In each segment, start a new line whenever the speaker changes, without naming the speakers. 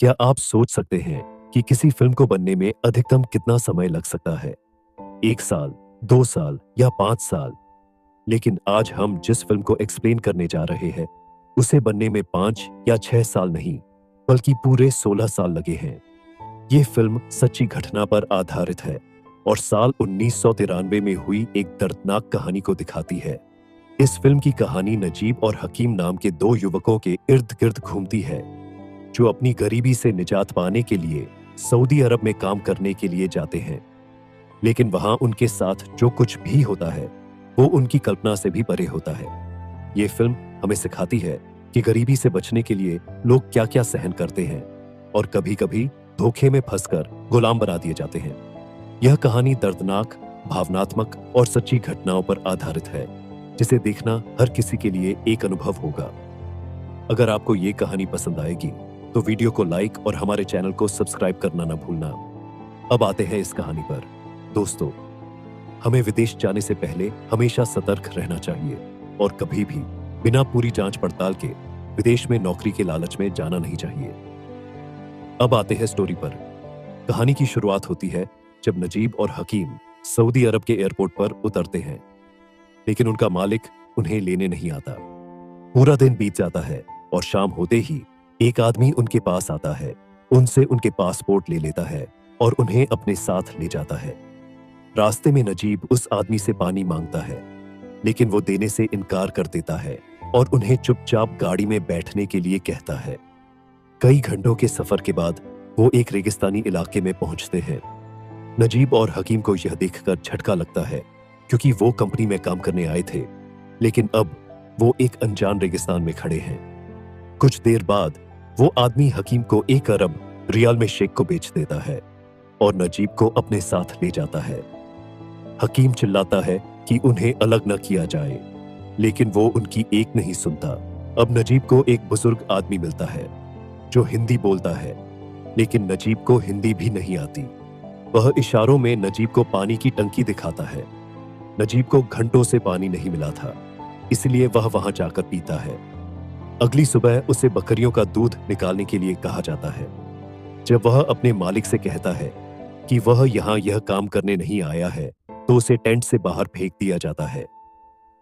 क्या आप सोच सकते हैं कि किसी फिल्म को बनने में अधिकतम कितना समय लग सकता है? 1 साल, 2 साल या 5 साल? लेकिन आज हम जिस फिल्म को एक्सप्लेन करने जा रहे हैं, उसे बनने में 5 या 6 साल नहीं, बल्कि पूरे 16 साल लगे हैं। ये फिल्म सच्ची घटना पर आधारित है और साल 1993 में हुई एक दर्दनाक कहानी को दिखाती है। इस फिल्म की कहानी नजीब और हकीम नाम के 2 युवकों के इर्द-गिर्द घूमती है, जो अपनी गरीबी से निजात पाने के लिए सऊदी अरब में काम करने के लिए जाते हैं। लेकिन वहां उनके साथ जो कुछ भी होता है, वो उनकी कल्पना से भी परे होता है। ये फिल्म हमें सिखाती है कि गरीबी से बचने के लिए लोग क्या-क्या सहन करते हैं और कभी-कभी धोखे में फंसकर गुलाम बना दिए जाते हैं। यह कहानी दर्दनाक, भावनात्मक और सच्ची घटनाओं पर आधारित है, जिसे देखना हर किसी के लिए एक अनुभव होगा। अगर आपको ये कहानी पसंद आएगी, तो वीडियो को लाइक और हमारे चैनल को सब्सक्राइब करना न भूलना। अब आते हैं इस कहानी पर। दोस्तों, हमें विदेश जाने से पहले हमेशा सतर्क रहना चाहिए और कभी भी बिना पूरी जांच पड़ताल के विदेश में नौकरी के लालच में जाना नहीं चाहिए। अब आते हैं स्टोरी पर। कहानी की शुरुआत होती है जब नजीब और हकीम सऊदी अरब के एयरपोर्ट पर उतरते हैं, लेकिन उनका मालिक उन्हें लेने नहीं आता। पूरा दिन बीत जाता है और शाम होते ही एक आदमी उनके पास आता है, उनसे उनके पासपोर्ट ले लेता है और उन्हें अपने साथ ले जाता है। रास्ते में नजीब उस आदमी से पानी मांगता है, लेकिन वो देने से इनकार कर देता है और उन्हें चुपचाप गाड़ी में बैठने के लिए कहता है। कई घंटों के सफर के बाद वो एक रेगिस्तानी इलाके में पहुंचते हैं। नजीब और हकीम को यह देखकर झटका लगता है, क्योंकि वो कंपनी में काम करने आए थे, लेकिन अब वो एक अनजान रेगिस्तान में खड़े हैं। कुछ देर बाद वो आदमी हकीम को 1 अरब रियाल में शेख को बेच देता है और नजीब को अपने साथ ले जाता है। हकीम चिल्लाता है कि उन्हें अलग न किया जाए, लेकिन वो उनकी एक नहीं सुनता। अब नजीब को एक बुजुर्ग आदमी मिलता है जो हिंदी बोलता है, लेकिन नजीब को हिंदी भी नहीं आती। वह इशारों में नजीब को पानी की टंकी दिखाता है। नजीब को घंटों से पानी नहीं मिला था, इसलिए वह वहां जाकर पीता है। अगली सुबह उसे बकरियों का दूध निकालने के लिए कहा जाता है। जब वह अपने मालिक से कहता है कि वह यहां यह काम करने नहीं आया है, तो उसे टेंट से बाहर फेंक दिया जाता है।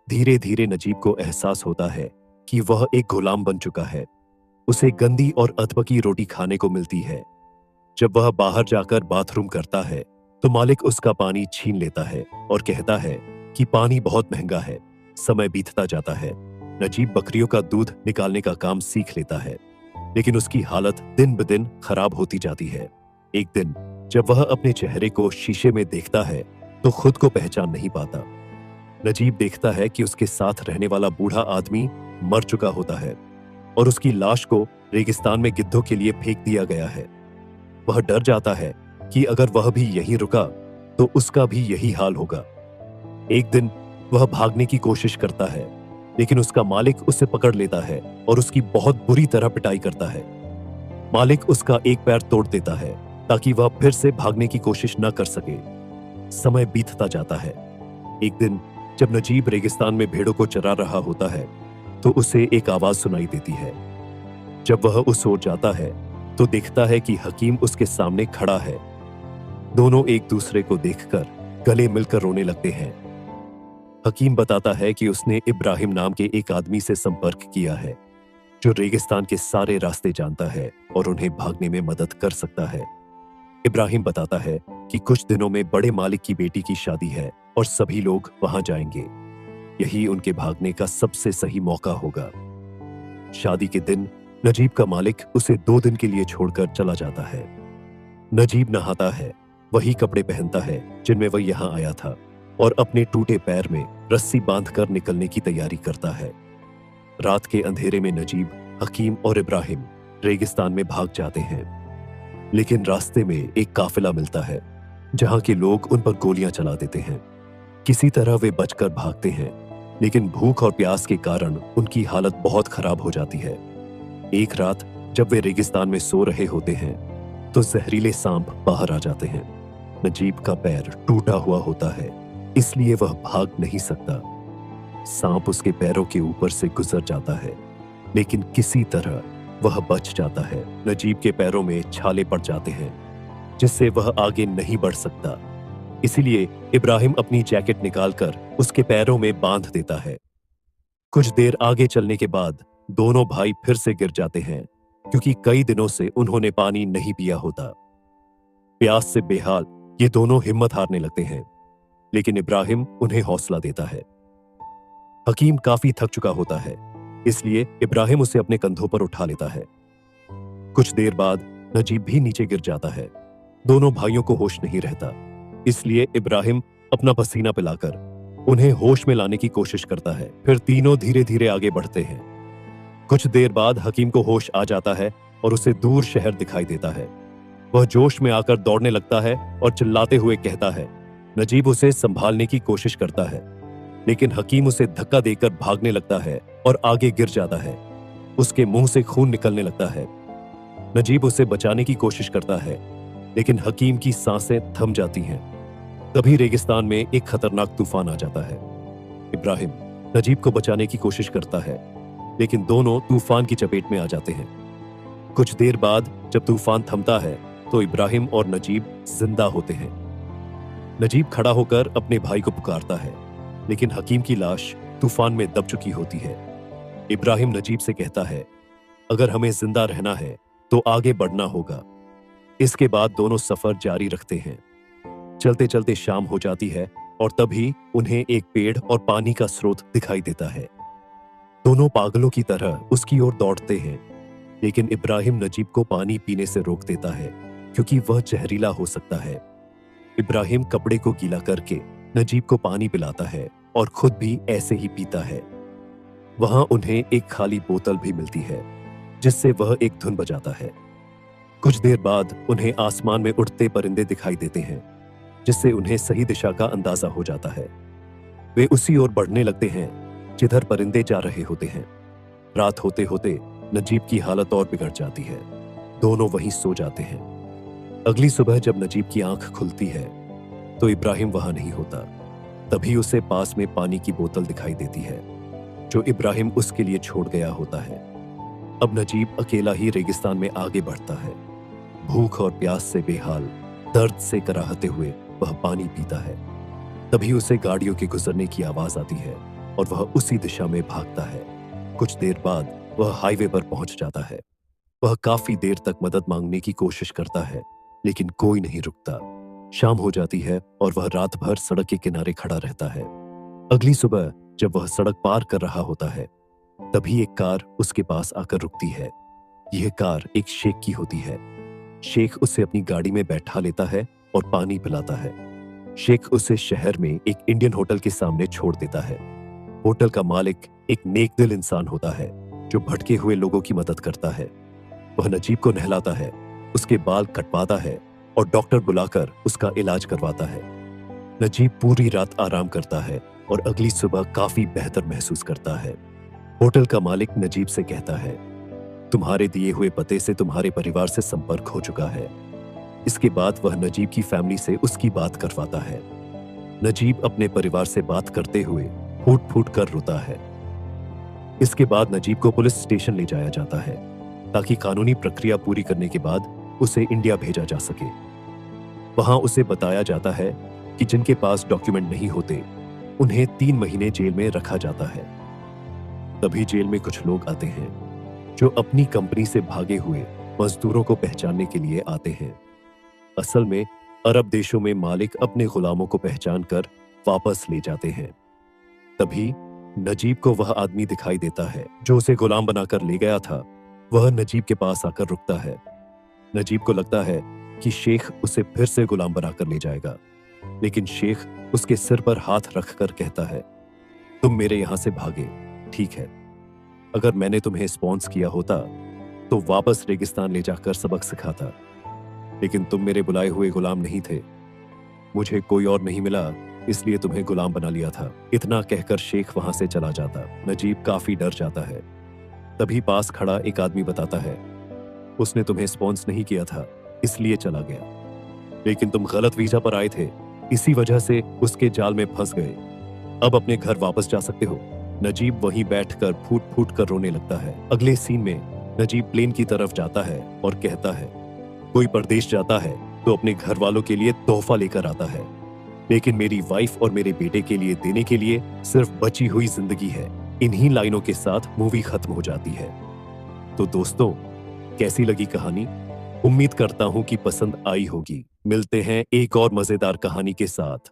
धीरे धीरे नजीब को एहसास होता है कि वह एक गुलाम बन चुका है। उसे गंदी और अधपकी रोटी खाने को मिलती है। जब वह बाहर जाकर बाथरूम करता है, तो मालिक उसका पानी छीन लेता है और कहता है कि पानी बहुत महंगा है। समय बीतता जाता है। नजीब बकरियों का दूध निकालने का काम सीख लेता है, लेकिन उसकी हालत दिन ब दिन खराब होती जाती है। एक दिन जब वह अपने चेहरे को शीशे में देखता है, तो खुद को पहचान नहीं पाता। नजीब देखता है कि उसके साथ रहने वाला बूढ़ा आदमी मर चुका होता है और उसकी लाश को रेगिस्तान में गिद्धों के लिए फेंक दिया गया है। वह डर जाता है कि अगर वह भी यहीं रुका, तो उसका भी यही हाल होगा। एक दिन वह भागने की कोशिश करता है, लेकिन उसका मालिक उसे पकड़ लेता है और उसकी बहुत बुरी तरह पिटाई करता है। मालिक उसका एक पैर तोड़ देता है ताकि वह फिर से भागने की कोशिश न कर सके। समय बीतता जाता है। एक दिन जब नजीब रेगिस्तान में भेड़ों को चरा रहा होता है, तो उसे एक आवाज सुनाई देती है। जब वह उस ओर जाता है, तो देखता है कि हकीम उसके सामने खड़ा है। दोनों एक दूसरे को देखकर गले मिलकर रोने लगते हैं। हकीम बताता है कि उसने इब्राहिम नाम के एक आदमी से संपर्क किया है, जो रेगिस्तान के सारे रास्ते जानता है और उन्हें भागने में मदद कर सकता है। इब्राहिम बताता है कि कुछ दिनों में बड़े मालिक की बेटी की शादी है और सभी लोग वहां जाएंगे। यही उनके भागने का सबसे सही मौका होगा। शादी के दिन नजीब का मालिक उसे 2 दिन के लिए छोड़कर चला जाता है। नजीब नहाता है, वही कपड़े पहनता है जिनमें वह यहां आया था, और अपने टूटे पैर में रस्सी बांधकर निकलने की तैयारी करता है। रात के अंधेरे में नजीब, हकीम और इब्राहिम रेगिस्तान में भाग जाते हैं, लेकिन रास्ते में एक काफिला मिलता है, जहां के लोग उन पर गोलियां चला देते हैं। किसी तरह वे बचकर भागते हैं, लेकिन भूख और प्यास के कारण उनकी हालत बहुत खराब हो जाती है। एक रात जब वे रेगिस्तान में सो रहे होते हैं, तो जहरीले सांप बाहर आ जाते हैं। नजीब का पैर टूटा हुआ होता है, इसलिए वह भाग नहीं सकता। सांप उसके पैरों के ऊपर से गुजर जाता है, लेकिन किसी तरह वह बच जाता है। नजीब के पैरों में छाले पड़ जाते हैं, जिससे वह आगे नहीं बढ़ सकता। इसीलिए इब्राहिम अपनी जैकेट निकालकर उसके पैरों में बांध देता है। कुछ देर आगे चलने के बाद दोनों भाई फिर से गिर जाते हैं, क्योंकि कई दिनों से उन्होंने पानी नहीं पिया होता। प्यास से बेहाल ये दोनों हिम्मत हारने लगते हैं, लेकिन इब्राहिम उन्हें हौसला देता है। हकीम काफी थक चुका होता है, इसलिए इब्राहिम उसे अपने कंधों पर उठा लेता है। कुछ देर बाद नजीब भी नीचे गिर जाता है। दोनों भाइयों को होश नहीं रहता, इसलिए इब्राहिम अपना पसीना पिलाकर उन्हें होश में लाने की कोशिश करता है। फिर तीनों धीरे धीरे आगे बढ़ते हैं। कुछ देर बाद हकीम को होश आ जाता है और उसे दूर शहर दिखाई देता है। वह जोश में आकर दौड़ने लगता है और चिल्लाते हुए कहता है। नजीब उसे संभालने की कोशिश करता है, लेकिन हकीम उसे धक्का देकर भागने लगता है और आगे गिर जाता है। उसके मुंह से खून निकलने लगता है। नजीब उसे बचाने की कोशिश करता है, लेकिन हकीम की सांसें थम जाती हैं। तभी रेगिस्तान में एक खतरनाक तूफान आ जाता है। इब्राहिम नजीब को बचाने की कोशिश करता है, लेकिन दोनों तूफान की चपेट में आ जाते हैं। कुछ देर बाद जब तूफान थमता है तो इब्राहिम और नजीब जिंदा होते हैं। नजीब खड़ा होकर अपने भाई को पुकारता है, लेकिन हकीम की लाश तूफान में दब चुकी होती है। इब्राहिम नजीब से कहता है, अगर हमें जिंदा रहना है तो आगे बढ़ना होगा। इसके बाद दोनों सफर जारी रखते हैं। चलते चलते शाम हो जाती है और तभी उन्हें एक पेड़ और पानी का स्रोत दिखाई देता है। दोनों पागलों की तरह उसकी ओर दौड़ते हैं, लेकिन इब्राहिम नजीब को पानी पीने से रोक देता है, क्योंकि वह जहरीला हो सकता है। इब्राहिम कपड़े को गीला करके नजीब को पानी पिलाता है और खुद भी ऐसे ही पीता है। वहां उन्हें एक खाली बोतल भी मिलती है, जिससे वह एक धुन बजाता है। कुछ देर बाद उन्हें आसमान में उड़ते परिंदे दिखाई देते हैं, जिससे उन्हें सही दिशा का अंदाजा हो जाता है। वे उसी ओर बढ़ने लगते हैं जिधर परिंदे जा रहे होते हैं। रात होते होते नजीब की हालत और बिगड़ जाती है। दोनों वहीं सो जाते हैं। अगली सुबह जब नजीब की आंख खुलती है तो इब्राहिम वहां नहीं होता। तभी उसे पास में पानी की बोतल दिखाई देती है, जो इब्राहिम उसके लिए छोड़ गया होता है। अब नजीब अकेला ही रेगिस्तान में आगे बढ़ता है। भूख और प्यास से बेहाल, दर्द से कराहते हुए वह पानी पीता है। तभी उसे गाड़ियों के गुजरने की आवाज आती है और वह उसी दिशा में भागता है। कुछ देर बाद वह हाईवे पर पहुंच जाता है। वह काफी देर तक मदद मांगने की कोशिश करता है, लेकिन कोई नहीं रुकता। शाम हो जाती है और वह रात भर सड़क के किनारे खड़ा रहता है। अगली सुबह जब वह सड़क पार कर रहा होता है, तभी एक कार उसके पास आकर रुकती है। यह कार एक शेख की होती है। शेख उसे अपनी गाड़ी में बैठा लेता है और पानी पिलाता है। शेख उसे शहर में एक इंडियन होटल के सामने छोड़ देता है। होटल का मालिक एक नेक दिल इंसान होता है, जो भटके हुए लोगों की मदद करता है। वह नजीब को नहलाता है, उसके बाल कटवाता है और डॉक्टर बुलाकर उसका इलाज करवाता है। नजीब पूरी रात आराम करता है और अगली सुबह काफी बेहतर महसूस करता है। होटल का मालिक नजीब से कहता है, तुम्हारे दिए हुए पते से तुम्हारे परिवार से संपर्क हो चुका है। इसके बाद वह नजीब की फैमिली से उसकी बात करवाता है। नजीब अपने परिवार से बात करते हुए फूट फूट कर रोता है। इसके बाद नजीब को पुलिस स्टेशन ले जाया जाता है, ताकि कानूनी प्रक्रिया पूरी करने के बाद उसे इंडिया भेजा जा सके। वहां उसे बताया जाता है कि जिनके पास डॉक्यूमेंट नहीं होते, उन्हें 3 महीने जेल में रखा जाता है। तभी जेल में कुछ लोग आते हैं, जो अपनी कंपनी से भागे हुए मजदूरों को पहचानने के लिए आते हैं। असल में अरब देशों में मालिक अपने गुलामों को पहचान कर वापस ले जाते हैं। तभी नजीब को वह आदमी दिखाई देता है जो उसे गुलाम बनाकर ले गया था। वह नजीब के पास आकर रुकता है। नजीब को लगता है कि शेख उसे फिर से गुलाम बनाकर ले जाएगा, लेकिन शेख उसके सिर पर हाथ रखकर कहता है, तुम मेरे यहां से भागे, ठीक है। अगर मैंने तुम्हें स्पॉन्स किया होता तो वापस रेगिस्तान ले जाकर सबक सिखाता, लेकिन तुम मेरे बुलाए हुए गुलाम नहीं थे। मुझे कोई और नहीं मिला, इसलिए तुम्हें गुलाम बना लिया था। इतना कहकर शेख वहां से चला जाता। नजीब काफी डर जाता है। तभी पास खड़ा एक आदमी बताता है, उसने तुम्हें स्पॉन्स नहीं किया था, इसलिए चला गया, लेकिन तुम गलत वीजा पर आए थे, इसी वजह से उसके जाल में फंस गए। अब अपने घर वापस जा सकते हो। नजीब वहीं बैठकर फूट फूट कर रोने लगता है। अगले सीन में नजीब प्लेन की तरफ जाता है और कहता है, कोई परदेश जाता है तो अपने घर वालों के लिए तोहफा लेकर आता है, लेकिन मेरी वाइफ और मेरे बेटे के लिए देने के लिए सिर्फ बची हुई जिंदगी है। इन्हीं लाइनों के साथ मूवी खत्म हो जाती है। तो दोस्तों, कैसी लगी कहानी? उम्मीद करता हूं कि पसंद आई होगी। मिलते हैं एक और मजेदार कहानी के साथ।